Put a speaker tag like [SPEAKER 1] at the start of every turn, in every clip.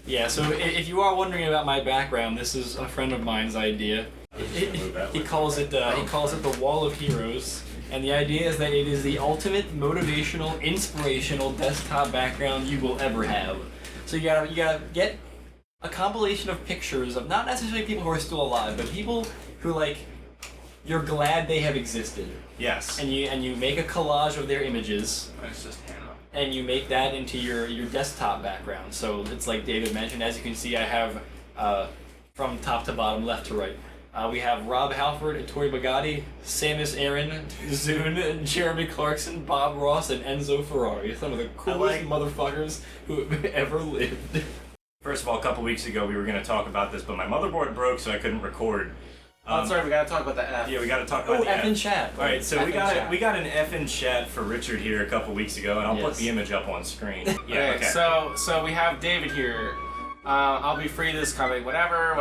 [SPEAKER 1] Yeah, so if you are wondering about my background, this is a friend of mine's idea. He calls it the Wall of Heroes, and the idea is that it is the ultimate motivational, inspirational desktop background you will ever have. So you gotta get a compilation of pictures of not necessarily people who are still alive, but people who like you're glad they have existed.
[SPEAKER 2] Yes.
[SPEAKER 1] And you make a collage of their images.
[SPEAKER 3] It's just Hannah.
[SPEAKER 1] And you make that into your desktop background. So it's like David mentioned, as you can see, I have from top to bottom, left to right. We have Rob Halford, Tori Bugatti, Samus Aran, Zune, Jeremy Clarkson, Bob Ross, and Enzo Ferrari. Some of the coolest motherfuckers who have ever lived.
[SPEAKER 2] First of all, a couple weeks ago we were going to talk about this, but my motherboard broke, so I couldn't record.
[SPEAKER 3] Sorry, we gotta talk about the F.
[SPEAKER 2] Yeah, we gotta talk about the
[SPEAKER 1] F in chat.
[SPEAKER 2] All right, so we got an F in chat for Richard here a couple weeks ago, and I'll put the image up on screen. Yeah.
[SPEAKER 3] Okay. So we have David here. I'll be free this coming whatever.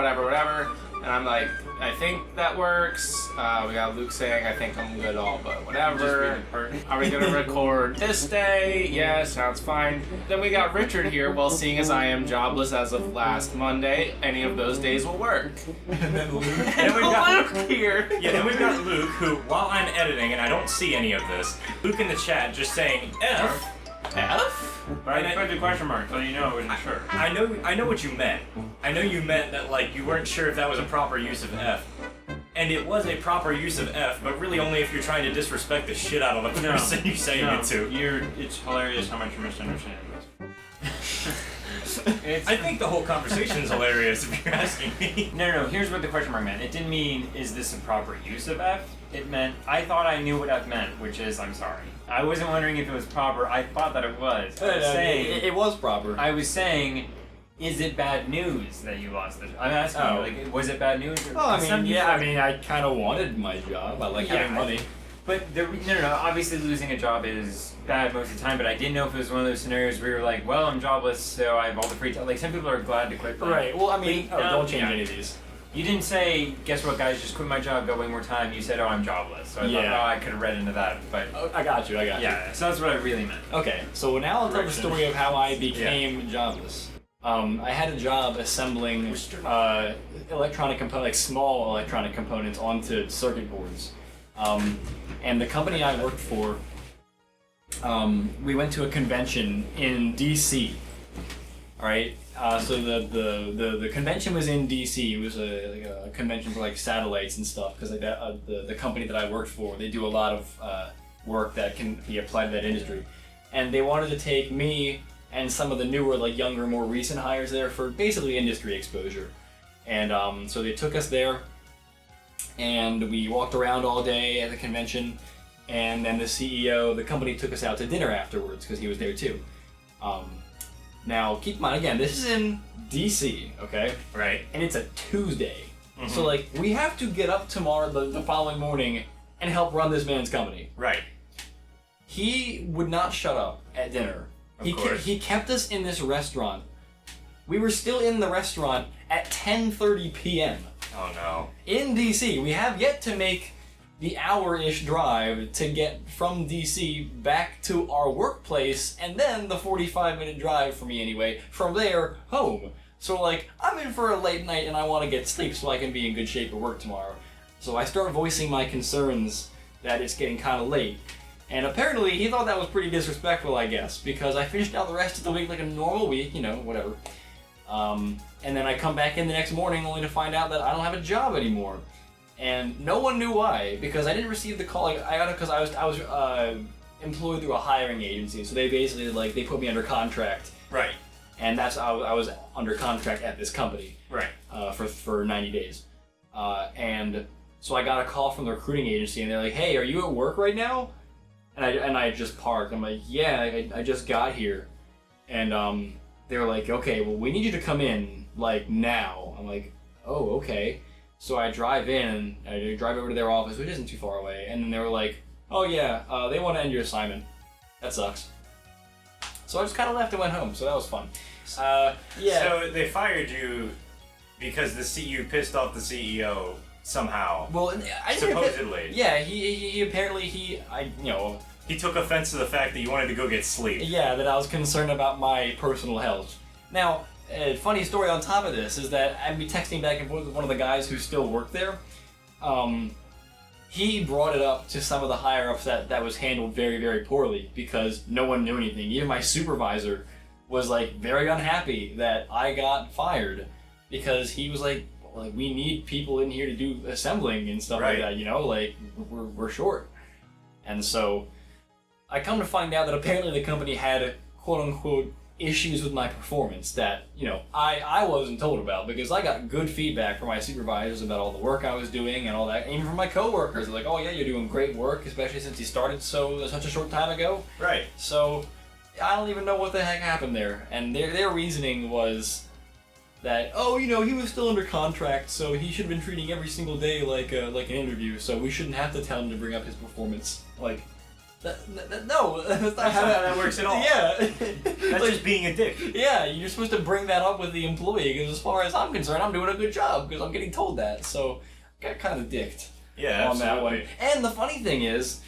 [SPEAKER 3] And I'm like, I think that works. We got Luke saying, I think I'm good all, but whatever. Are we gonna record this day? Yeah, sounds fine. Then we got Richard here. Well, seeing as I am jobless as of last Monday, any of those days will work.
[SPEAKER 1] And then Luke.
[SPEAKER 2] And we got
[SPEAKER 3] Luke here.
[SPEAKER 2] Yeah, then we've got Luke, who, while I'm editing, and I don't see any of this, Luke in the chat just saying F.
[SPEAKER 3] F?
[SPEAKER 2] But I
[SPEAKER 4] put the question mark so you know I wasn't sure.
[SPEAKER 2] I know what you meant. I know you meant that like you weren't sure if that was a proper use of F. And it was a proper use of F, but really only if you're trying to disrespect the shit out of the person you're saying it to.
[SPEAKER 4] It's hilarious how much you're misunderstanding this.
[SPEAKER 2] I think the whole conversation's hilarious if you're asking me.
[SPEAKER 4] No, here's what the question mark meant. It didn't mean, is this a proper use of F? It meant, I thought I knew what F meant, which is, I'm sorry. I wasn't wondering if it was proper, I thought that it was.
[SPEAKER 1] It was proper.
[SPEAKER 4] I was saying, is it bad news that you lost the job? I'm asking you, like, was it bad news? Or,
[SPEAKER 1] I kind of wanted my job. I like having money.
[SPEAKER 4] But no, obviously losing a job is bad most of the time, but I didn't know if it was one of those scenarios where you're like, well, I'm jobless, so I have all the free time. Like, some people are glad to quit.
[SPEAKER 1] Right, well, I mean, don't change any of these.
[SPEAKER 4] You didn't say, guess what, guys, just quit my job, go way more time. You said, oh, I'm jobless. So I thought, oh, I could have read into that, but...
[SPEAKER 1] I got you.
[SPEAKER 4] Yeah, so that's what I really meant.
[SPEAKER 1] Okay, so now I'll tell the story of how I became jobless. I had a job assembling electronic components, like small electronic components onto circuit boards. And the company I worked for, we went to a convention in DC. All right, so the convention was in DC. It was a convention for like satellites and stuff because like the company that I worked for, they do a lot of work that can be applied to that industry, and they wanted to take me and some of the newer, like younger, more recent hires there for basically industry exposure. And so they took us there, and we walked around all day at the convention, and then the CEO of the company took us out to dinner afterwards because he was there too. Now, keep in mind, again, this is in DC, okay?
[SPEAKER 2] Right.
[SPEAKER 1] And it's a Tuesday. Mm-hmm. So, like, we have to get up tomorrow, the following morning, and help run this man's company.
[SPEAKER 2] Right.
[SPEAKER 1] He would not shut up at dinner. He kept us in this restaurant. We were still in the restaurant at 10:30 p.m.
[SPEAKER 2] Oh, no.
[SPEAKER 1] In DC. We have yet to make the hour-ish drive to get from DC back to our workplace, and then the 45-minute drive for me anyway, from there, home. So, like, I'm in for a late night and I want to get sleep so I can be in good shape at work tomorrow. So I start voicing my concerns that it's getting kind of late. And apparently he thought that was pretty disrespectful, I guess, because I finished out the rest of the week like a normal week, whatever. And then I come back in the next morning only to find out that I don't have a job anymore. And no one knew why, because I didn't receive the call. I got it because I was employed through a hiring agency, so they basically they put me under contract.
[SPEAKER 2] Right.
[SPEAKER 1] And that's how I was under contract at this company.
[SPEAKER 2] Right.
[SPEAKER 1] For 90 days. And so I got a call from the recruiting agency, and they're like, "Hey, are you at work right now?" And I just parked. I'm like, "Yeah, I just got here." And they were like, "Okay, well, we need you to come in like now." I'm like, "Oh, okay." So I drive in, I drive over to their office, which isn't too far away, and then they were like, "Oh yeah, they want to end your assignment. That sucks." So I just kind of left and went home, so that was fun. Yeah.
[SPEAKER 2] So they fired you because you pissed off the CEO somehow.
[SPEAKER 1] Well,
[SPEAKER 2] supposedly.
[SPEAKER 1] Yeah, he apparently he
[SPEAKER 2] took offense to the fact that you wanted to go get sleep.
[SPEAKER 1] Yeah, that I was concerned about my personal health. Now, a funny story on top of this is that I'd be texting back and forth with one of the guys who still worked there. He brought it up to some of the higher-ups that was handled very, very poorly because no one knew anything. Even my supervisor was like very unhappy that I got fired because he was like, we need people in here to do assembling and stuff like that, you know, like we're short. And so I come to find out that apparently the company had quote-unquote issues with my performance that, you know, I wasn't told about because I got good feedback from my supervisors about all the work I was doing and all that. Even from my coworkers, they're like, oh yeah, you're doing great work, especially since you started such a short time ago.
[SPEAKER 2] Right.
[SPEAKER 1] So I don't even know what the heck happened there. And their reasoning was that, oh, you know, he was still under contract, so he should have been treating every single day like an interview, so we shouldn't have to tell him to bring up his performance. Like, no, that's not
[SPEAKER 2] how that works at all.
[SPEAKER 1] Yeah.
[SPEAKER 2] That's just being a dick.
[SPEAKER 1] Yeah, you're supposed to bring that up with the employee, because as far as I'm concerned, I'm doing a good job, because I'm getting told that, so I got kind of dicked on that one. And the funny thing is,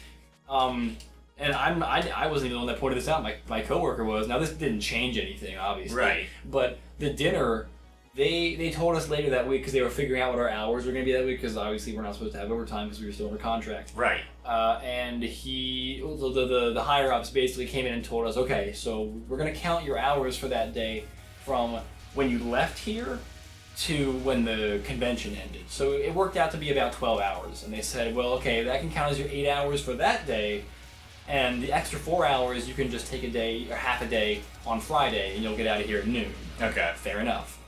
[SPEAKER 1] and I wasn't even the one that pointed this out, my coworker was. Now this didn't change anything, obviously.
[SPEAKER 2] Right.
[SPEAKER 1] But the dinner, they told us later that week, because they were figuring out what our hours were going to be that week, because obviously we're not supposed to have overtime because we were still under contract.
[SPEAKER 2] Right.
[SPEAKER 1] And the higher ups basically came in and told us, okay, so we're going to count your hours for that day from when you left here to when the convention ended. So it worked out to be about 12 hours. And they said, well, okay, that can count as your 8 hours for that day. And the extra 4 hours, you can just take a day or half a day on Friday, and you'll get out of here at noon.
[SPEAKER 2] Okay.
[SPEAKER 1] Fair enough.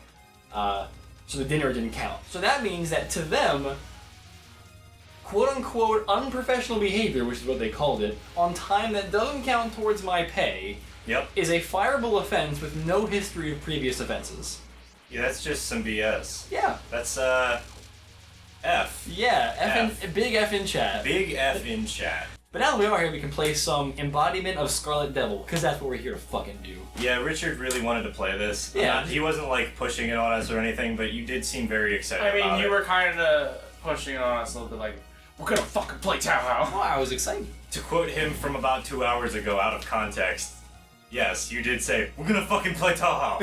[SPEAKER 1] So the dinner didn't count. So that means that to them, quote-unquote unprofessional behavior, which is what they called it, on time that doesn't count towards my pay, is a fireable offense with no history of previous offenses.
[SPEAKER 2] Yeah, that's just some BS.
[SPEAKER 1] Yeah.
[SPEAKER 2] That's, F.
[SPEAKER 1] Yeah, big F in chat.
[SPEAKER 2] Big F in chat.
[SPEAKER 1] But now that we are here, we can play some embodiment of Scarlet Devil, because that's what we're here to fucking do.
[SPEAKER 2] Yeah, Richard really wanted to play this.
[SPEAKER 1] Yeah.
[SPEAKER 2] He wasn't, like, pushing it on us or anything, but you did seem very excited about it.
[SPEAKER 3] I mean, you were kind of pushing it on us a little bit, like, we're gonna fucking play Touhou.
[SPEAKER 1] Oh, I was excited.
[SPEAKER 2] To quote him from about 2 hours ago, out of context, yes, you did say, we're gonna fucking play Touhou.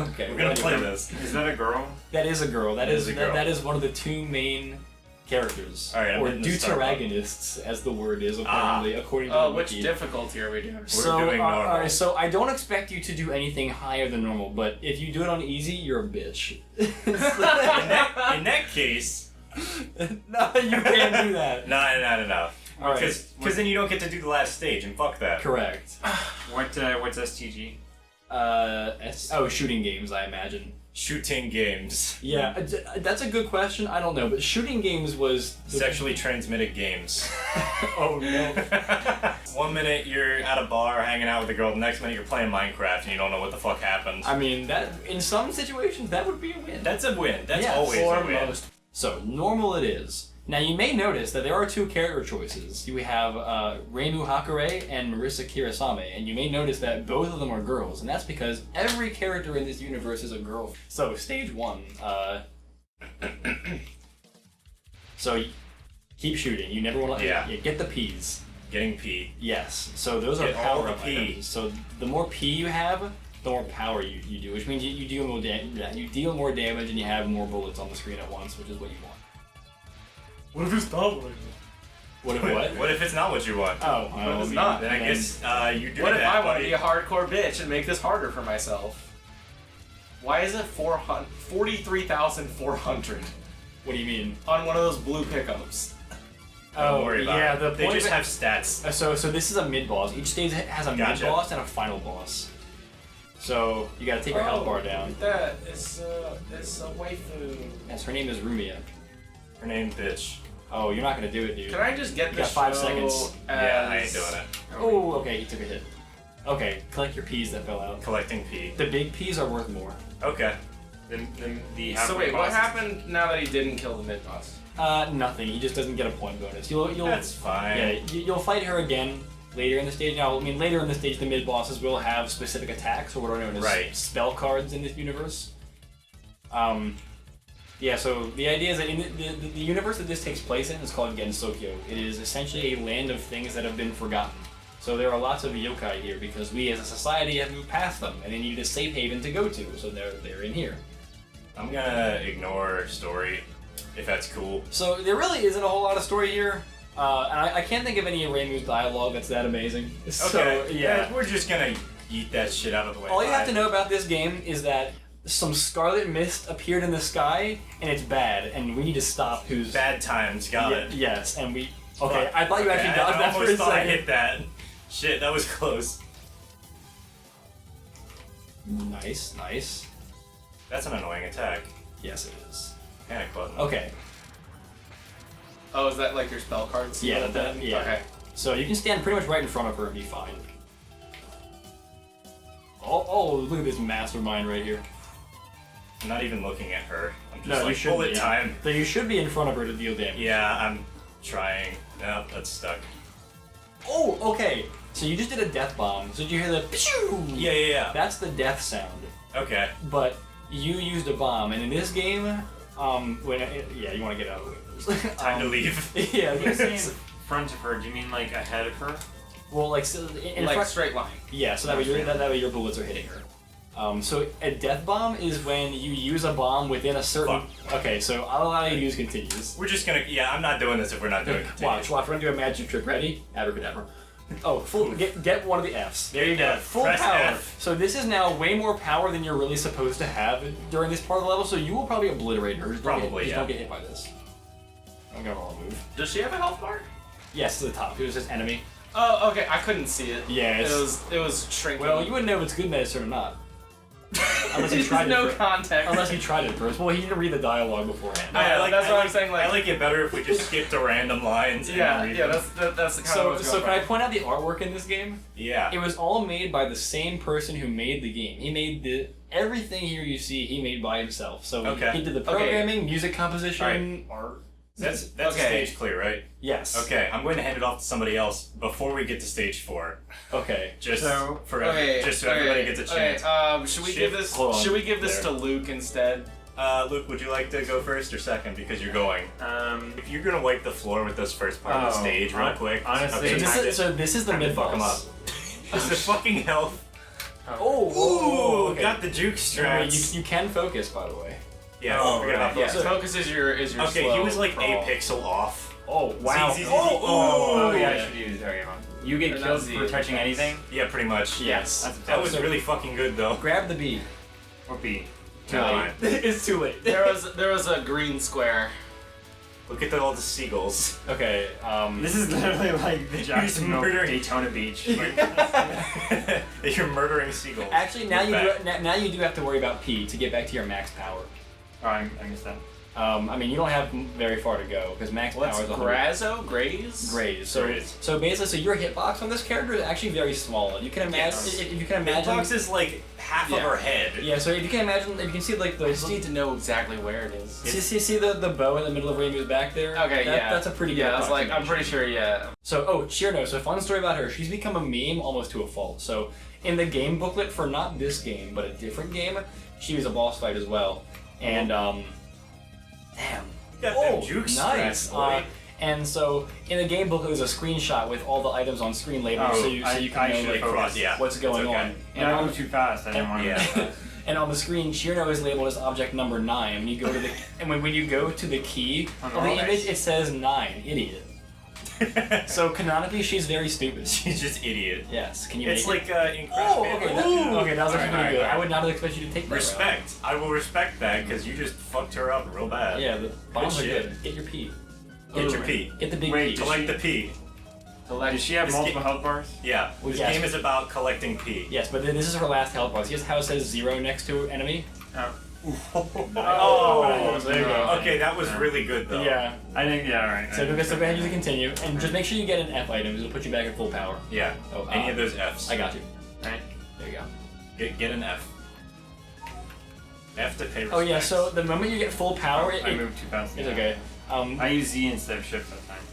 [SPEAKER 1] Okay.
[SPEAKER 2] We're gonna play this.
[SPEAKER 4] Is that a girl?
[SPEAKER 1] That is a girl. That is
[SPEAKER 2] a girl.
[SPEAKER 1] That is one of the two main characters.
[SPEAKER 2] All right, I'm
[SPEAKER 1] or
[SPEAKER 2] hitting the start
[SPEAKER 1] deuteragonists, as the word is, apparently, according to the
[SPEAKER 3] which
[SPEAKER 1] wiki.
[SPEAKER 3] difficulty are we doing?
[SPEAKER 1] So,
[SPEAKER 2] We're doing normal.
[SPEAKER 1] Alright, so I don't expect you to do anything higher than normal, but if you do it on easy, you're a bitch.
[SPEAKER 2] In that case...
[SPEAKER 1] No, you can't do that.
[SPEAKER 2] No.
[SPEAKER 1] Alright.
[SPEAKER 2] Because then you don't get to do the last stage, and fuck that.
[SPEAKER 1] Correct.
[SPEAKER 4] What's STG?
[SPEAKER 1] Shooting games, I imagine.
[SPEAKER 2] Shooting games.
[SPEAKER 1] Yeah, that's a good question. I don't know, but shooting games was...
[SPEAKER 2] Sexually transmitted games.
[SPEAKER 1] Oh, no.
[SPEAKER 2] 1 minute you're at a bar hanging out with a girl, the next minute you're playing Minecraft and you don't know what the fuck happened.
[SPEAKER 1] I mean, that in some situations, that would be a win.
[SPEAKER 2] That's a win. That's
[SPEAKER 1] Yes,
[SPEAKER 2] always a win.
[SPEAKER 1] foremost. So, normal it is. Now, you may notice that there are two character choices. You have Reimu Hakure and Marisa Kirasame, and you may notice that both of them are girls, and that's because every character in this universe is a girl. So, stage one, so keep shooting. You never want to...
[SPEAKER 2] Yeah.
[SPEAKER 1] Get the P's.
[SPEAKER 2] Getting P.
[SPEAKER 1] Yes. So those
[SPEAKER 2] Get
[SPEAKER 1] are
[SPEAKER 2] all
[SPEAKER 1] power
[SPEAKER 2] the
[SPEAKER 1] up
[SPEAKER 2] P.
[SPEAKER 1] items. So the more P you have, the more power you do, which means you deal more damage and you have more bullets on the screen at once, which is what you want.
[SPEAKER 3] What if it's not like
[SPEAKER 1] What if what?
[SPEAKER 2] What if it's not what you want?
[SPEAKER 1] Oh,
[SPEAKER 3] What if it's not?
[SPEAKER 2] Then I guess you do
[SPEAKER 3] What
[SPEAKER 2] that,
[SPEAKER 3] if I want to
[SPEAKER 2] buddy.
[SPEAKER 3] be a hardcore bitch and make this harder for myself? Why is it 43,400
[SPEAKER 1] What do you mean?
[SPEAKER 3] on one of those blue pickups?
[SPEAKER 2] Don't worry about
[SPEAKER 1] yeah,
[SPEAKER 2] it. They just have stats.
[SPEAKER 1] So this is a mid boss. Each stage has a
[SPEAKER 2] Gotcha.
[SPEAKER 1] mid boss and a final boss. So you gotta take her health bar down.
[SPEAKER 3] That it's a waifu.
[SPEAKER 1] Yes, her name is Rumia.
[SPEAKER 2] Her name, bitch.
[SPEAKER 1] Oh, you're not gonna do it, dude.
[SPEAKER 3] Can I just get
[SPEAKER 1] You
[SPEAKER 3] this
[SPEAKER 1] got 5
[SPEAKER 3] show
[SPEAKER 1] seconds.
[SPEAKER 2] Yeah, I ain't doing it.
[SPEAKER 1] Oh, okay, he took a hit. Okay, collect your P's that fell out.
[SPEAKER 2] Collecting P.
[SPEAKER 1] The big P's are worth more.
[SPEAKER 2] Okay.
[SPEAKER 4] The
[SPEAKER 3] So wait, what happened now that he didn't kill the mid boss?
[SPEAKER 1] Nothing. He just doesn't get a point bonus. You'll
[SPEAKER 2] That's fine.
[SPEAKER 1] Yeah, you'll fight her again later in the stage. Now, I mean, later in the stage, the mid bosses will have specific attacks, or what are known as spell cards in this universe. Yeah. So the idea is that in the universe that this takes place in is called Gensokyo. It is essentially a land of things that have been forgotten. So there are lots of yokai here because we as a society have moved past them and they needed a safe haven to go to, so they're in here.
[SPEAKER 2] I'm gonna ignore story, if that's cool.
[SPEAKER 1] So there really isn't a whole lot of story here. And I can't think of any of Reimu's dialogue that's that amazing.
[SPEAKER 2] Okay,
[SPEAKER 1] So, yeah.
[SPEAKER 2] we're just gonna eat that shit out of the way.
[SPEAKER 1] All you have to know about this game is that some scarlet mist appeared in the sky, and it's bad, and we need to stop who's...
[SPEAKER 2] Bad times, got it.
[SPEAKER 1] Yes, and we... Okay,
[SPEAKER 2] Fuck.
[SPEAKER 1] I thought you actually dodged
[SPEAKER 2] I
[SPEAKER 1] that for a
[SPEAKER 2] almost thought I
[SPEAKER 1] second.
[SPEAKER 2] hit that. Shit, that was close.
[SPEAKER 1] Nice, nice.
[SPEAKER 2] That's an annoying attack.
[SPEAKER 1] Yes, it is.
[SPEAKER 2] Panic button.
[SPEAKER 1] Okay,
[SPEAKER 3] Oh, is that like your spell cards?
[SPEAKER 1] yeah, yeah.
[SPEAKER 3] Okay.
[SPEAKER 1] So you can stand pretty much right in front of her and be fine. Oh, look at this mastermind right here.
[SPEAKER 2] I'm not even looking at her. I'm just
[SPEAKER 1] No, you
[SPEAKER 2] like,
[SPEAKER 1] shouldn't
[SPEAKER 2] bullet
[SPEAKER 1] be.
[SPEAKER 2] time.
[SPEAKER 1] So you should be in front of her to deal damage.
[SPEAKER 2] Yeah, I'm trying. No, that's stuck.
[SPEAKER 1] Oh, okay. So you just did a death bomb. So did you hear the pew?
[SPEAKER 2] Yeah.
[SPEAKER 1] That's the death sound.
[SPEAKER 2] Okay.
[SPEAKER 1] But you used a bomb, and in this game, yeah, you want to get out of the way.
[SPEAKER 2] Time to leave.
[SPEAKER 1] Yeah,
[SPEAKER 4] When you say in front of her, do you mean like ahead of her?
[SPEAKER 1] well, like so in
[SPEAKER 3] Like
[SPEAKER 1] front,
[SPEAKER 3] straight line.
[SPEAKER 1] yeah. So that way your bullets are hitting her. So a death bomb is when you use a bomb within a certain. Okay, so I'll allow you to use continues.
[SPEAKER 2] We're just gonna. Yeah, I'm not doing this if we're not doing it.
[SPEAKER 1] Watch. We're gonna do a magic trick. Ready? Abracadabra. Oh, full. Get one of the Fs. There you go. Full
[SPEAKER 2] Press
[SPEAKER 1] power.
[SPEAKER 2] F.
[SPEAKER 1] So this is now way more power than you're really supposed to have during this part of the level. So you will probably obliterate her. Just
[SPEAKER 2] Probably,
[SPEAKER 1] don't get hit by this. I'm gonna roll a move.
[SPEAKER 3] Does she have a health bar?
[SPEAKER 1] Yes, to the top. It was just enemy.
[SPEAKER 3] Oh, okay. I couldn't see it.
[SPEAKER 1] Yeah,
[SPEAKER 3] It was shrinking.
[SPEAKER 1] Well, you wouldn't know if it's good medicine or not. Unless you tried
[SPEAKER 3] no
[SPEAKER 1] it.
[SPEAKER 3] context.
[SPEAKER 1] Unless you tried it first. Well, he didn't read the dialogue beforehand.
[SPEAKER 3] Yeah, that's what I'm saying, like-
[SPEAKER 2] I like it better if we just skip to random lines. And
[SPEAKER 3] Yeah,
[SPEAKER 2] read
[SPEAKER 3] yeah.
[SPEAKER 2] them.
[SPEAKER 3] That's the kind of.
[SPEAKER 1] So can I point out the artwork in this game?
[SPEAKER 2] Yeah.
[SPEAKER 1] It was all made by the same person who made the game. He made everything here you see. He made by himself. So
[SPEAKER 2] Okay.
[SPEAKER 1] he did the programming, music composition, art.
[SPEAKER 2] That's
[SPEAKER 3] Okay.
[SPEAKER 2] stage clear, right?
[SPEAKER 1] Yes.
[SPEAKER 2] Okay, I'm going to hand it off to somebody else before we get to stage 4.
[SPEAKER 1] Okay.
[SPEAKER 2] Just
[SPEAKER 4] So-
[SPEAKER 2] so
[SPEAKER 3] Okay,
[SPEAKER 2] everybody gets a chance.
[SPEAKER 3] Should we
[SPEAKER 2] Shift.
[SPEAKER 3] give this?
[SPEAKER 1] Hold on.
[SPEAKER 3] Should we give this
[SPEAKER 2] There.
[SPEAKER 3] to Luke instead?
[SPEAKER 2] Luke, would you like to go first or second? Because you're going. If you're gonna wipe the floor with this first part of the
[SPEAKER 4] Oh,
[SPEAKER 2] stage real quick.
[SPEAKER 4] honestly,
[SPEAKER 2] okay,
[SPEAKER 1] So this is the
[SPEAKER 2] time to
[SPEAKER 1] mid
[SPEAKER 2] fuck him up.
[SPEAKER 1] boss.
[SPEAKER 2] This is fucking health.
[SPEAKER 1] Oh, okay.
[SPEAKER 2] Got the juke
[SPEAKER 1] Remember,
[SPEAKER 2] strats.
[SPEAKER 1] you can focus, by the way.
[SPEAKER 2] Yeah,
[SPEAKER 1] Oh,
[SPEAKER 2] forget about
[SPEAKER 1] right.
[SPEAKER 3] Yeah.
[SPEAKER 2] focus.
[SPEAKER 3] Focus is your
[SPEAKER 2] Okay,
[SPEAKER 3] slow
[SPEAKER 2] he was like
[SPEAKER 3] crawl.
[SPEAKER 2] a pixel off.
[SPEAKER 1] Oh wow!
[SPEAKER 2] Z.
[SPEAKER 4] Oh, yeah, I
[SPEAKER 1] yeah.
[SPEAKER 4] should use. Okay, hold on. You get
[SPEAKER 3] They're not
[SPEAKER 4] killed
[SPEAKER 3] Z,
[SPEAKER 4] for touching
[SPEAKER 3] it's-
[SPEAKER 4] anything?
[SPEAKER 2] Yeah, pretty much.
[SPEAKER 1] Yes.
[SPEAKER 4] That's
[SPEAKER 2] That was
[SPEAKER 1] So-
[SPEAKER 2] really fucking good though.
[SPEAKER 1] Grab the B.
[SPEAKER 4] Or B.
[SPEAKER 1] Too
[SPEAKER 2] No.
[SPEAKER 1] late. It's too late.
[SPEAKER 3] There was a green square.
[SPEAKER 2] Look at all the seagulls.
[SPEAKER 1] Okay.
[SPEAKER 4] This is literally like the Jacksonville
[SPEAKER 2] murdering-
[SPEAKER 4] Daytona Beach.
[SPEAKER 2] You're murdering seagulls.
[SPEAKER 1] Actually, now
[SPEAKER 2] With
[SPEAKER 1] now you do have to worry about P to get back to your max power.
[SPEAKER 4] Oh, I missed that.
[SPEAKER 1] I mean, you don't have very far to go because max
[SPEAKER 3] What's
[SPEAKER 1] power is 100
[SPEAKER 3] Grazo? Graze?
[SPEAKER 1] Graze.
[SPEAKER 2] Graze.
[SPEAKER 1] So basically, so your hitbox on this character is actually very small. You can imagine.
[SPEAKER 2] Yes.
[SPEAKER 1] If you can imagine.
[SPEAKER 2] Hitbox is like half of
[SPEAKER 3] Yeah.
[SPEAKER 2] her head.
[SPEAKER 1] Yeah. So if you can imagine, if you can see like
[SPEAKER 3] I
[SPEAKER 1] the
[SPEAKER 3] just need to know exactly where it is.
[SPEAKER 1] see the bow in the middle of Reimu's back there.
[SPEAKER 3] Okay, yeah.
[SPEAKER 1] That's a pretty good.
[SPEAKER 3] Yeah, I was like, I'm
[SPEAKER 1] approximation.
[SPEAKER 3] pretty sure, yeah.
[SPEAKER 1] So, Cheerno, so fun story about her. She's become a meme almost to a fault. So, in the game booklet for not this game, but a different game, she was a boss fight as well. And, damn.
[SPEAKER 2] You got them juke strats, boy.
[SPEAKER 1] And so, in the game booklet, there's a screenshot with all the items on screen labeled
[SPEAKER 4] Oh,
[SPEAKER 1] so you
[SPEAKER 4] I
[SPEAKER 1] can know,
[SPEAKER 4] should
[SPEAKER 1] like,
[SPEAKER 4] focus.
[SPEAKER 2] Yeah,
[SPEAKER 1] what's going
[SPEAKER 2] it's okay.
[SPEAKER 1] on.
[SPEAKER 4] And I move too fast. I didn't
[SPEAKER 1] and-
[SPEAKER 4] want to.
[SPEAKER 2] Yeah.
[SPEAKER 1] And on the screen, Cheerno is labeled as object number 9. When you go to the when you go to the key
[SPEAKER 4] On
[SPEAKER 1] of
[SPEAKER 4] the
[SPEAKER 1] the
[SPEAKER 4] right.
[SPEAKER 1] image, it says 9. Idiot. So canonically, she's very stupid.
[SPEAKER 2] She's just idiot.
[SPEAKER 1] Yes. Can you
[SPEAKER 2] It's
[SPEAKER 1] make it?
[SPEAKER 2] like in Crash
[SPEAKER 1] Oh,
[SPEAKER 2] Bandicoot.
[SPEAKER 1] okay, that was actually pretty good.
[SPEAKER 2] Alright.
[SPEAKER 1] I would not have expected you to take that route.
[SPEAKER 2] Respect. I will respect that because you just fucked her up real bad.
[SPEAKER 1] Yeah, the bombs are
[SPEAKER 2] shit.
[SPEAKER 1] good. Get your P.
[SPEAKER 2] Get your P.
[SPEAKER 1] Get the big
[SPEAKER 4] Wait,
[SPEAKER 1] P.
[SPEAKER 4] does
[SPEAKER 2] Collect the P.
[SPEAKER 4] Does she have
[SPEAKER 2] This
[SPEAKER 4] multiple
[SPEAKER 2] ga-
[SPEAKER 4] health bars?
[SPEAKER 2] Yeah.
[SPEAKER 1] Well,
[SPEAKER 2] This
[SPEAKER 1] yes.
[SPEAKER 2] game is about collecting P.
[SPEAKER 1] Yes, but then this is her last health bar. See how it says 0 next to enemy?
[SPEAKER 4] Oh.
[SPEAKER 1] Oh, there you go.
[SPEAKER 2] Okay, that was really good though.
[SPEAKER 1] Yeah.
[SPEAKER 4] I think, yeah, alright.
[SPEAKER 1] So go ahead and use continue, and just make sure you get an F item. It'll put you back at full power.
[SPEAKER 2] Yeah.
[SPEAKER 1] Oh,
[SPEAKER 2] Any of those Fs.
[SPEAKER 1] I got you.
[SPEAKER 4] Alright.
[SPEAKER 1] There you go.
[SPEAKER 2] Get an F. F to pay respect.
[SPEAKER 1] Oh yeah. So the moment you get full power,
[SPEAKER 4] I moved too fast.
[SPEAKER 1] it's okay.
[SPEAKER 4] I use Z instead of shift that time.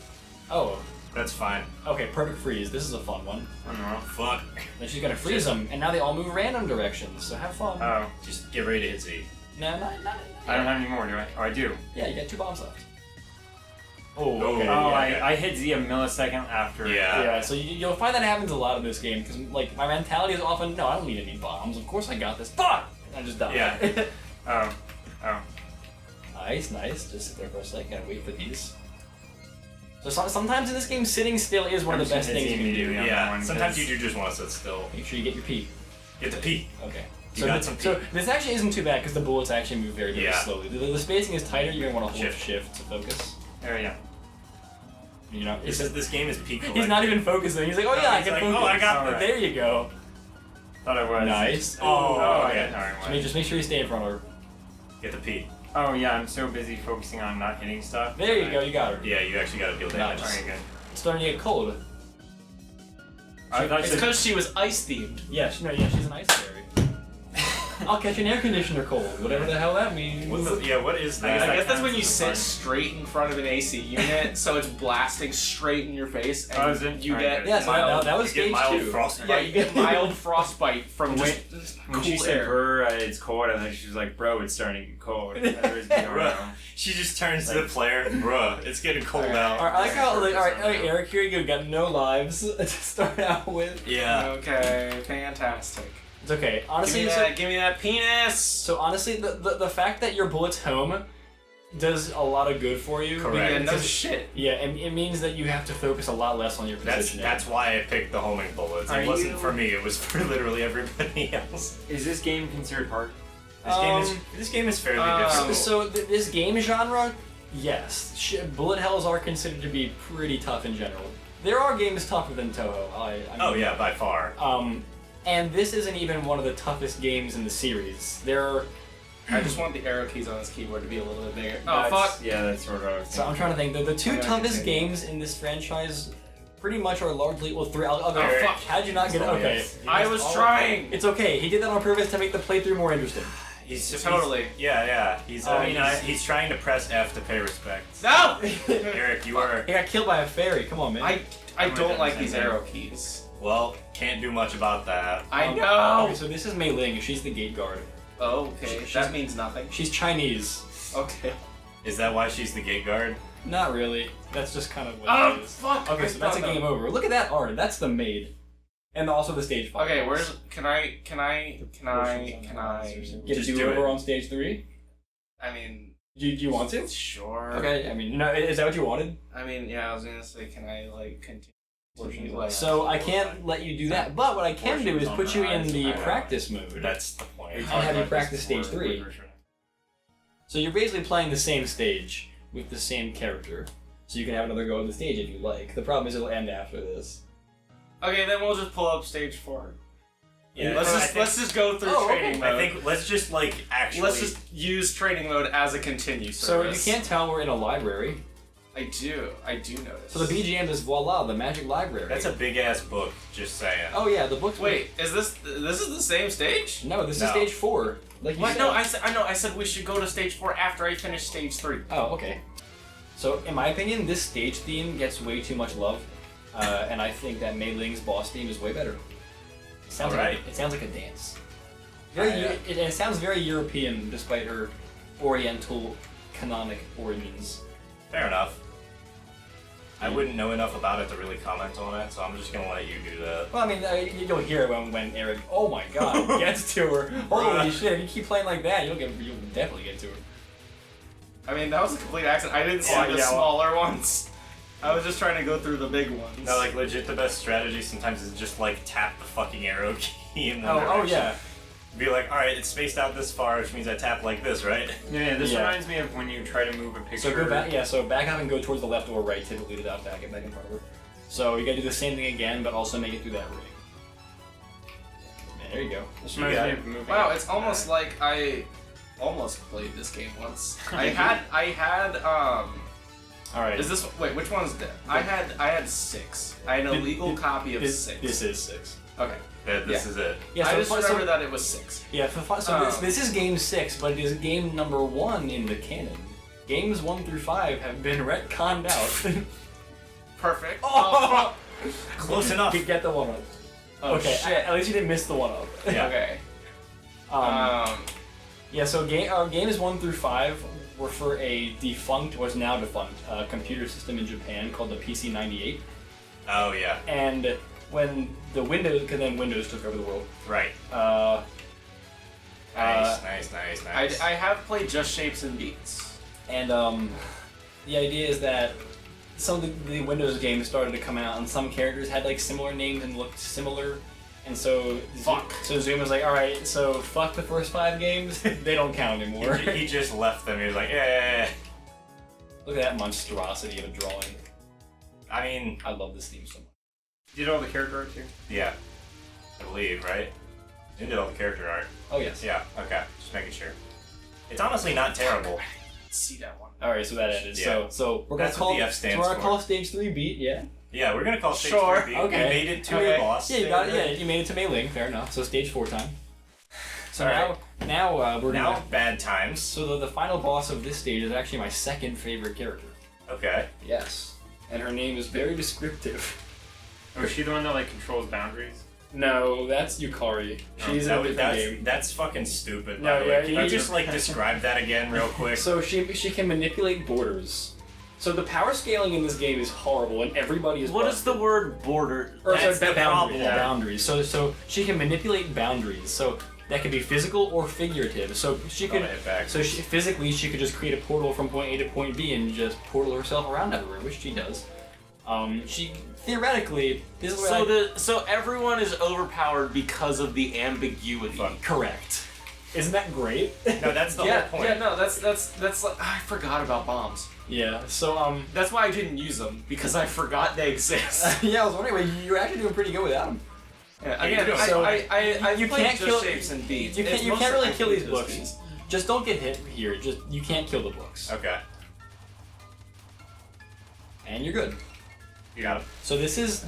[SPEAKER 1] Oh.
[SPEAKER 2] That's fine.
[SPEAKER 1] Okay. Perfect freeze. This is a fun one.
[SPEAKER 4] I don't know.
[SPEAKER 2] Fuck.
[SPEAKER 1] Then she's gonna freeze them, and now they all move random directions. So have fun.
[SPEAKER 4] Oh.
[SPEAKER 2] Just get ready to hit Z.
[SPEAKER 1] No.
[SPEAKER 4] I don't have any more, do I? Oh, I do.
[SPEAKER 1] Yeah, you got 2 bombs left. Oh, okay.
[SPEAKER 4] Oh,
[SPEAKER 2] yeah.
[SPEAKER 4] I hit Z a millisecond after.
[SPEAKER 2] Yeah.
[SPEAKER 1] Yeah, so you'll find that happens a lot in this game, because, like, my mentality is often, no, I don't need any bombs. Of course I got this. Fuck! I just die.
[SPEAKER 2] Yeah.
[SPEAKER 4] Oh.
[SPEAKER 1] Nice. Just sit there for a second and wait for these. So sometimes in this game, sitting still is one of the best things you can do.
[SPEAKER 4] on that
[SPEAKER 2] Yeah.
[SPEAKER 4] one,
[SPEAKER 2] Sometimes
[SPEAKER 4] 'cause-
[SPEAKER 2] you do just want to sit still.
[SPEAKER 1] Make sure you get your pee.
[SPEAKER 2] Get the pee.
[SPEAKER 1] Okay.
[SPEAKER 2] You got some
[SPEAKER 1] so
[SPEAKER 2] pee.
[SPEAKER 1] this actually isn't too bad, because the bullets actually move very, very
[SPEAKER 2] Yeah.
[SPEAKER 1] slowly. The spacing is tighter, you're going to want to hold
[SPEAKER 2] Shift.
[SPEAKER 1] shift to focus.
[SPEAKER 4] There we go.
[SPEAKER 2] It says this game is peak.
[SPEAKER 1] He's not even focusing. He's like, oh
[SPEAKER 2] No,
[SPEAKER 1] yeah, I
[SPEAKER 2] he's
[SPEAKER 1] can
[SPEAKER 2] like,
[SPEAKER 1] focus.
[SPEAKER 2] oh, I got
[SPEAKER 4] this.
[SPEAKER 1] There you go.
[SPEAKER 4] Thought I was.
[SPEAKER 1] Nice.
[SPEAKER 2] Oh,
[SPEAKER 4] okay.
[SPEAKER 2] okay.
[SPEAKER 4] Alright,
[SPEAKER 1] Just make sure you stay in front of her.
[SPEAKER 2] Get the pee.
[SPEAKER 4] Oh yeah, I'm so busy focusing on not hitting stuff.
[SPEAKER 1] There you go, you got her.
[SPEAKER 2] Yeah, you actually got to deal damage.
[SPEAKER 1] Nice.
[SPEAKER 4] Alright, good.
[SPEAKER 1] It's starting to get cold.
[SPEAKER 4] I thought
[SPEAKER 3] It's
[SPEAKER 4] you
[SPEAKER 3] because she was ice themed.
[SPEAKER 1] Yeah, she's an ice fairy. I'll catch an air conditioner cold, whatever the hell that means.
[SPEAKER 2] What is that?
[SPEAKER 3] I guess that's when you
[SPEAKER 4] Fun.
[SPEAKER 3] sit straight in front of an AC unit, so it's blasting straight in your face, and
[SPEAKER 4] Oh, is it?
[SPEAKER 3] you
[SPEAKER 4] Alright,
[SPEAKER 3] get
[SPEAKER 1] Yeah, so
[SPEAKER 3] mild.
[SPEAKER 1] that was
[SPEAKER 2] You get
[SPEAKER 1] stage
[SPEAKER 2] mild
[SPEAKER 1] 2.
[SPEAKER 2] frostbite.
[SPEAKER 3] Yeah, you get mild frostbite from just
[SPEAKER 4] When she
[SPEAKER 3] cool
[SPEAKER 4] said,
[SPEAKER 3] air.
[SPEAKER 4] "Brr, it's cold," and then she was like, "Bro, it's starting to get cold." That was
[SPEAKER 2] Bruh. She just turns to the player. Bruh, it's getting cold out.
[SPEAKER 1] Alright, I like how, alright, Eric, here you go, got no lives to start out with.
[SPEAKER 2] Yeah.
[SPEAKER 3] Okay, fantastic.
[SPEAKER 1] It's okay. Honestly,
[SPEAKER 3] Give me that penis.
[SPEAKER 1] so honestly, the fact that your bullet's home does a lot of good for you.
[SPEAKER 2] Correct.
[SPEAKER 3] Yeah, no
[SPEAKER 1] because-
[SPEAKER 3] shit.
[SPEAKER 1] Yeah, and it means that you have to focus a lot less on your positioning.
[SPEAKER 2] That's why I picked the homing bullets.
[SPEAKER 4] Are
[SPEAKER 2] It wasn't
[SPEAKER 4] you-
[SPEAKER 2] for me. It was for literally everybody else.
[SPEAKER 4] Is this game considered hard?
[SPEAKER 2] This game is fairly difficult.
[SPEAKER 1] So this game genre, yes, bullet hells are considered to be pretty tough in general. There are games tougher than Touhou. I mean,
[SPEAKER 2] Oh yeah, by far.
[SPEAKER 1] And this isn't even one of the toughest games in the series.
[SPEAKER 3] I just want the arrow keys on this keyboard to be a little bit bigger. Oh,
[SPEAKER 4] That's-
[SPEAKER 3] fuck.
[SPEAKER 4] Yeah, that's sort of what I was
[SPEAKER 1] So I'm
[SPEAKER 4] thinking.
[SPEAKER 1] trying to think. The two
[SPEAKER 3] I'm gonna
[SPEAKER 1] toughest
[SPEAKER 3] continue.
[SPEAKER 1] games in this franchise pretty much are largely, well, three. I'll go.
[SPEAKER 3] Oh, fuck.
[SPEAKER 1] How'd you not get it?
[SPEAKER 2] Oh,
[SPEAKER 1] Okay.
[SPEAKER 2] yes.
[SPEAKER 3] I was trying.
[SPEAKER 1] It's okay. He did that on purpose to make the playthrough more interesting.
[SPEAKER 3] Totally.
[SPEAKER 2] Yeah. He's
[SPEAKER 1] I
[SPEAKER 2] he's trying to press F to pay respect.
[SPEAKER 3] No!
[SPEAKER 2] Eric, you are
[SPEAKER 1] He got killed by a fairy. Come on, man.
[SPEAKER 3] I don't like these arrow keys.
[SPEAKER 2] well. Can't do much about that.
[SPEAKER 3] I
[SPEAKER 1] Okay,
[SPEAKER 3] know!
[SPEAKER 1] so this is Mei Ling. She's the gate guard.
[SPEAKER 3] Oh, okay.
[SPEAKER 1] She's-
[SPEAKER 3] That means nothing.
[SPEAKER 1] She's Chinese.
[SPEAKER 3] Okay.
[SPEAKER 2] Is that why she's the gate guard?
[SPEAKER 1] Not really. That's just kind of what
[SPEAKER 3] Oh,
[SPEAKER 1] it is.
[SPEAKER 3] fuck!
[SPEAKER 1] Okay,
[SPEAKER 3] I
[SPEAKER 1] so that's a
[SPEAKER 3] thought
[SPEAKER 1] game over. Look at that art. That's the maid. And also the stage 5.
[SPEAKER 3] Okay, where's... Can I...
[SPEAKER 1] Get a
[SPEAKER 2] Just do
[SPEAKER 1] do-over
[SPEAKER 2] it.
[SPEAKER 1] on stage 3?
[SPEAKER 3] I mean...
[SPEAKER 1] Do you want to?
[SPEAKER 3] Sure.
[SPEAKER 1] Okay, I mean, no, is that what you wanted?
[SPEAKER 3] I mean, yeah, I was gonna say, can I, like, continue? Like,
[SPEAKER 1] So I can't let you do that, but what I can do is put you in the practice mode.
[SPEAKER 2] That's the point.
[SPEAKER 1] I'll have you practice stage 3. So you're basically playing the same stage with the same character. So you can have another go at the stage if you like. The problem is it'll end after this.
[SPEAKER 3] Okay, then we'll just pull up stage 4.
[SPEAKER 2] Yeah,
[SPEAKER 3] Let's just go through
[SPEAKER 1] Oh, okay.
[SPEAKER 3] training mode.
[SPEAKER 2] I think let's just like actually.
[SPEAKER 3] Let's just use training mode as a continue
[SPEAKER 1] So you
[SPEAKER 3] service.
[SPEAKER 1] can't tell we're in a library.
[SPEAKER 3] I do notice.
[SPEAKER 1] So the BGM is voila, the magic library.
[SPEAKER 2] That's a big ass book. Just saying.
[SPEAKER 1] Oh yeah, the book's
[SPEAKER 3] Wait, is this is the same stage?
[SPEAKER 1] No, this
[SPEAKER 2] No.
[SPEAKER 1] is stage 4. Like you
[SPEAKER 3] What?
[SPEAKER 1] said.
[SPEAKER 3] No, I said we should go to stage 4 after I finish stage 3.
[SPEAKER 1] Oh, okay. So, in my opinion, this stage theme gets way too much love, and I think that Mei Ling's boss theme is way better. It sounds
[SPEAKER 2] Alright.
[SPEAKER 1] like it sounds like a dance. It sounds very European, despite her Oriental canonic origins.
[SPEAKER 2] Fair enough. I wouldn't know enough about it to really comment on it, so I'm just gonna let you do that.
[SPEAKER 1] Well, I mean, you'll hear it when Eric, oh my god, gets to her. Holy shit! If you keep playing like that, you'll definitely get to her.
[SPEAKER 3] I mean, that was a complete accident. I didn't see
[SPEAKER 2] Oh,
[SPEAKER 3] the
[SPEAKER 2] yeah,
[SPEAKER 3] smaller ones. I was just trying to go through the big ones.
[SPEAKER 2] No, like legit, the best strategy sometimes is just like tap the fucking arrow key in one
[SPEAKER 1] Oh
[SPEAKER 2] direction.
[SPEAKER 1] yeah.
[SPEAKER 2] Be like, all right, it's spaced out this far, which means I tap like this, right?
[SPEAKER 4] Yeah, this
[SPEAKER 1] Yeah.
[SPEAKER 4] reminds me of when you try to move a picture.
[SPEAKER 1] So go back, yeah. So back up and go towards the left or right, typically without back in front of her. So you gotta do the same thing again, but also make it through that ring. Yeah, there you go.
[SPEAKER 4] This
[SPEAKER 2] You
[SPEAKER 4] reminds
[SPEAKER 2] got
[SPEAKER 4] me
[SPEAKER 2] it.
[SPEAKER 4] of moving.
[SPEAKER 3] Wow, it's almost like I almost played this game once. I had
[SPEAKER 1] All right.
[SPEAKER 3] Is this wait? Which one's dead? I had 6. I had a legal copy of 6.
[SPEAKER 1] This is 6.
[SPEAKER 3] Okay.
[SPEAKER 2] Yeah, this
[SPEAKER 3] Yeah.
[SPEAKER 2] is it.
[SPEAKER 1] Yeah,
[SPEAKER 3] I
[SPEAKER 1] so,
[SPEAKER 3] just
[SPEAKER 1] so-
[SPEAKER 3] remember that it was 6.
[SPEAKER 1] Yeah, so this is game 6, but it is game number 1 in the canon. Games 1 through 5 have been retconned out.
[SPEAKER 3] Perfect.
[SPEAKER 1] Oh!
[SPEAKER 2] Close enough.
[SPEAKER 1] Get the one up.
[SPEAKER 3] Oh,
[SPEAKER 1] Okay,
[SPEAKER 3] shit.
[SPEAKER 1] at least you didn't miss the one up.
[SPEAKER 2] Yeah.
[SPEAKER 3] Okay.
[SPEAKER 1] Um, Yeah, so games 1 through 5 were for a defunct, was now defunct, computer system in Japan called the PC-98.
[SPEAKER 2] Oh yeah.
[SPEAKER 1] And when the Windows, because then Windows took over the world.
[SPEAKER 2] Right. Nice.
[SPEAKER 3] I have played Just Shapes and Beats.
[SPEAKER 1] And the idea is that some of the Windows games started to come out, and some characters had like similar names and looked similar. And so, So Zoom was like, all right, so fuck the first 5 games. They don't count anymore.
[SPEAKER 2] He just left them. He was like, yeah.
[SPEAKER 1] Look at that monstrosity of a drawing.
[SPEAKER 2] I mean,
[SPEAKER 1] I love this theme so much.
[SPEAKER 4] Did all the character art too?
[SPEAKER 2] yeah, I believe, right? You did all the character art.
[SPEAKER 1] Oh yes.
[SPEAKER 2] Yeah. Okay. Just making sure. It's honestly not terrible.
[SPEAKER 3] See that one.
[SPEAKER 1] All right, so that ended.
[SPEAKER 2] Yeah.
[SPEAKER 1] So we're gonna
[SPEAKER 2] That's
[SPEAKER 1] call.
[SPEAKER 2] what the F stands
[SPEAKER 1] so we're gonna
[SPEAKER 2] for.
[SPEAKER 1] call stage 3 beat. Yeah.
[SPEAKER 2] Yeah, we're gonna call stage
[SPEAKER 3] Sure.
[SPEAKER 2] 3 beat.
[SPEAKER 1] Okay.
[SPEAKER 2] We made it to
[SPEAKER 3] Okay.
[SPEAKER 2] a boss.
[SPEAKER 1] Yeah, you got it. Yeah, you made it to Mei Ling. Fair enough. So stage 4 time. So
[SPEAKER 2] All
[SPEAKER 1] now we're
[SPEAKER 2] Now,
[SPEAKER 1] gonna.
[SPEAKER 2] bad times.
[SPEAKER 1] So the final boss of this stage is actually my second favorite character.
[SPEAKER 2] Okay.
[SPEAKER 1] Yes. And her name is very descriptive.
[SPEAKER 4] Or is she the one that like controls boundaries?
[SPEAKER 1] No, that's Yukari. She's in a different game.
[SPEAKER 2] That's fucking stupid.
[SPEAKER 1] No,
[SPEAKER 2] by the way.
[SPEAKER 1] yeah,
[SPEAKER 2] Can
[SPEAKER 1] you-
[SPEAKER 2] you just like describe that again real quick?
[SPEAKER 1] So she can manipulate borders. So the power scaling in this game is horrible, and everybody is.
[SPEAKER 3] What is the word border?
[SPEAKER 1] Or
[SPEAKER 2] That's
[SPEAKER 1] sorry,
[SPEAKER 2] the
[SPEAKER 1] boundaries.
[SPEAKER 2] problem.
[SPEAKER 1] Boundaries. So she can manipulate boundaries. So that could be physical or figurative. So she could.
[SPEAKER 2] hit back.
[SPEAKER 1] So physically, she could just create a portal from point A to point B and just portal herself around everywhere, which she does. She theoretically. This is what
[SPEAKER 3] So everyone is overpowered because of the ambiguity.
[SPEAKER 1] correct. Isn't that great?
[SPEAKER 2] No, that's the
[SPEAKER 3] Yeah,
[SPEAKER 2] whole point.
[SPEAKER 3] yeah, no, that's like I forgot about bombs.
[SPEAKER 1] Yeah. So
[SPEAKER 3] That's why I didn't use them because I forgot they exist.
[SPEAKER 1] yeah, I was wondering, wait, you're actually doing pretty good without them.
[SPEAKER 3] Yeah,
[SPEAKER 2] you
[SPEAKER 3] again,
[SPEAKER 2] do.
[SPEAKER 3] so
[SPEAKER 1] You
[SPEAKER 3] I played
[SPEAKER 1] can't
[SPEAKER 3] Just
[SPEAKER 1] kill-
[SPEAKER 3] Shapes and Beats.
[SPEAKER 1] You
[SPEAKER 3] It's
[SPEAKER 1] can't
[SPEAKER 3] mostly
[SPEAKER 1] really kill these
[SPEAKER 3] Just
[SPEAKER 1] books.
[SPEAKER 3] Beats.
[SPEAKER 1] Just don't get hit here. Just you can't kill the books,
[SPEAKER 2] Okay.
[SPEAKER 1] and you're good.
[SPEAKER 2] You got it.
[SPEAKER 1] So this is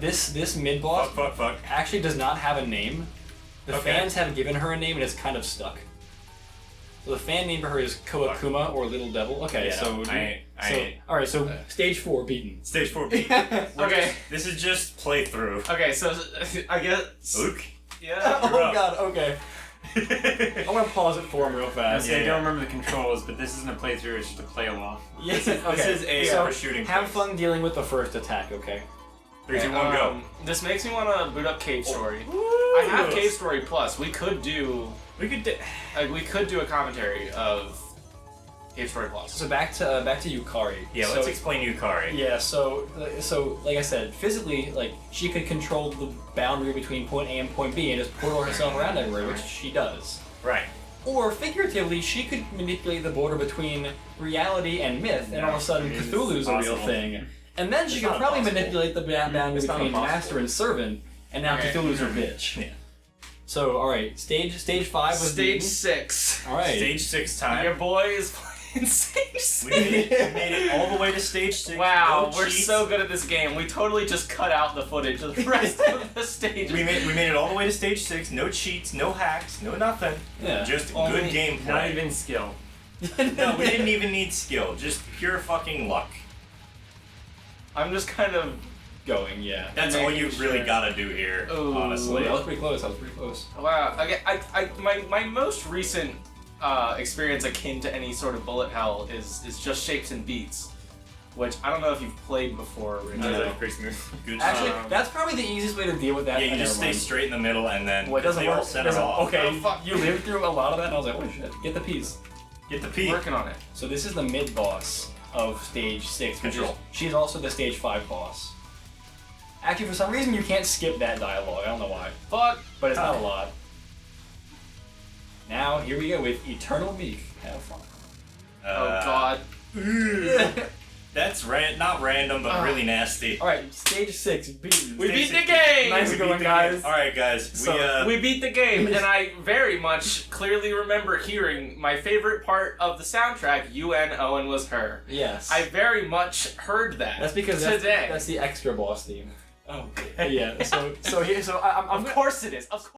[SPEAKER 1] this mid boss
[SPEAKER 2] Fuck.
[SPEAKER 1] actually does not have a name. The
[SPEAKER 2] Okay.
[SPEAKER 1] fans have given her a name, and it's kind of stuck. So the fan name for her is Koakuma or Little Devil. Okay,
[SPEAKER 2] Yeah,
[SPEAKER 1] so
[SPEAKER 2] I ain't.
[SPEAKER 1] all right. So stage 4 beaten.
[SPEAKER 2] Stage 4 beat.
[SPEAKER 3] Okay.
[SPEAKER 2] This is just playthrough.
[SPEAKER 3] Okay, so I guess.
[SPEAKER 2] Luke.
[SPEAKER 3] Yeah.
[SPEAKER 1] Oh
[SPEAKER 2] You're up.
[SPEAKER 1] god. Okay. I'm gonna pause it for him real
[SPEAKER 4] I
[SPEAKER 1] fast.
[SPEAKER 2] Yeah,
[SPEAKER 4] don't remember the controls, but this isn't a playthrough, it's just a play along.
[SPEAKER 1] Yes.
[SPEAKER 2] This is a
[SPEAKER 1] so
[SPEAKER 2] shooting.
[SPEAKER 1] have fun dealing with the first attack. Okay.
[SPEAKER 2] 3, 2, 1, go.
[SPEAKER 3] This makes me want to boot up Cave Story. I have Cave Story Plus. We could do
[SPEAKER 2] We could.
[SPEAKER 3] a commentary of Cave Story Plus.
[SPEAKER 1] So back to Yukari.
[SPEAKER 2] Yeah,
[SPEAKER 1] So-
[SPEAKER 2] let's explain Yukari.
[SPEAKER 1] Yeah, so like I said, physically, like she could control the boundary between point A and point B and just portal herself around everywhere, which she does.
[SPEAKER 2] Right.
[SPEAKER 1] Or figuratively, she could manipulate the border between reality and myth, and all of a sudden
[SPEAKER 4] it is
[SPEAKER 1] Cthulhu's a real
[SPEAKER 4] possible.
[SPEAKER 1] thing. And then she
[SPEAKER 2] It's
[SPEAKER 1] could
[SPEAKER 2] not
[SPEAKER 1] probably
[SPEAKER 2] impossible.
[SPEAKER 1] manipulate the boundary
[SPEAKER 2] It's not
[SPEAKER 1] between
[SPEAKER 2] impossible.
[SPEAKER 1] master and servant, and now
[SPEAKER 3] Okay.
[SPEAKER 1] Cthulhu's her bitch.
[SPEAKER 2] Yeah.
[SPEAKER 1] So all right, stage 5 was
[SPEAKER 3] Stage
[SPEAKER 1] beaten.
[SPEAKER 3] 6.
[SPEAKER 1] All right.
[SPEAKER 2] Stage 6 time.
[SPEAKER 3] Your boy is playing Stage 6.
[SPEAKER 2] We made it all the way to stage 6.
[SPEAKER 3] Wow,
[SPEAKER 2] no
[SPEAKER 3] we're
[SPEAKER 2] cheats.
[SPEAKER 3] so good at this game. We totally just cut out the footage of the rest of the stages.
[SPEAKER 2] We made it all the way to stage 6. No cheats, no hacks, no nothing.
[SPEAKER 1] Yeah.
[SPEAKER 2] Just
[SPEAKER 3] Only-
[SPEAKER 2] good gameplay.
[SPEAKER 4] Not even skill.
[SPEAKER 2] No, we didn't even need skill. Just pure fucking luck.
[SPEAKER 3] I'm just kind of
[SPEAKER 1] going. Yeah.
[SPEAKER 2] That's all you
[SPEAKER 3] Making
[SPEAKER 2] really
[SPEAKER 3] sure.
[SPEAKER 2] gotta do here,
[SPEAKER 3] Ooh.
[SPEAKER 2] honestly.
[SPEAKER 1] That was pretty close.
[SPEAKER 3] wow. My most recent experience akin to any sort of bullet hell is Just Shapes and Beats, which I don't know if you've played before. Rich.
[SPEAKER 2] No.
[SPEAKER 4] That's pretty smooth.
[SPEAKER 2] Good
[SPEAKER 1] Actually,
[SPEAKER 2] stuff.
[SPEAKER 1] that's probably the easiest way to deal with that.
[SPEAKER 2] Yeah, you just stay
[SPEAKER 1] Never mind.
[SPEAKER 2] straight in the middle and then
[SPEAKER 1] Well, it doesn't
[SPEAKER 2] they all
[SPEAKER 1] work.
[SPEAKER 2] center
[SPEAKER 1] Doesn't-
[SPEAKER 2] off.
[SPEAKER 1] Okay,
[SPEAKER 3] Oh, fuck.
[SPEAKER 1] you lived through a lot of that, and I was like, oh shit, get the piece.
[SPEAKER 2] Get the P.
[SPEAKER 3] Working on it.
[SPEAKER 1] So this is the mid boss of stage 6, which is
[SPEAKER 2] Control.
[SPEAKER 1] she's also the stage 5 boss. Actually, for some reason, you can't skip that dialogue. I don't know why,
[SPEAKER 3] Fuck.
[SPEAKER 1] but it's not a lot. Now here we go with Eternal Meek. Have fun.
[SPEAKER 3] Oh god.
[SPEAKER 2] That's not random, but really nasty.
[SPEAKER 1] All right, stage 6 beaten.
[SPEAKER 3] We beat the
[SPEAKER 2] Stage
[SPEAKER 3] game.
[SPEAKER 1] Nice
[SPEAKER 2] We
[SPEAKER 1] going,
[SPEAKER 2] beat the
[SPEAKER 1] guys.
[SPEAKER 2] game. All right, guys.
[SPEAKER 1] So,
[SPEAKER 3] We beat the game, and I very much clearly remember hearing my favorite part of the soundtrack, UN Owen Was Her.
[SPEAKER 1] Yes.
[SPEAKER 3] I very much heard that.
[SPEAKER 1] That's because
[SPEAKER 3] today.
[SPEAKER 1] that's the extra boss theme.
[SPEAKER 3] Oh,
[SPEAKER 1] Yeah. So I'm
[SPEAKER 3] of course it is. Of course.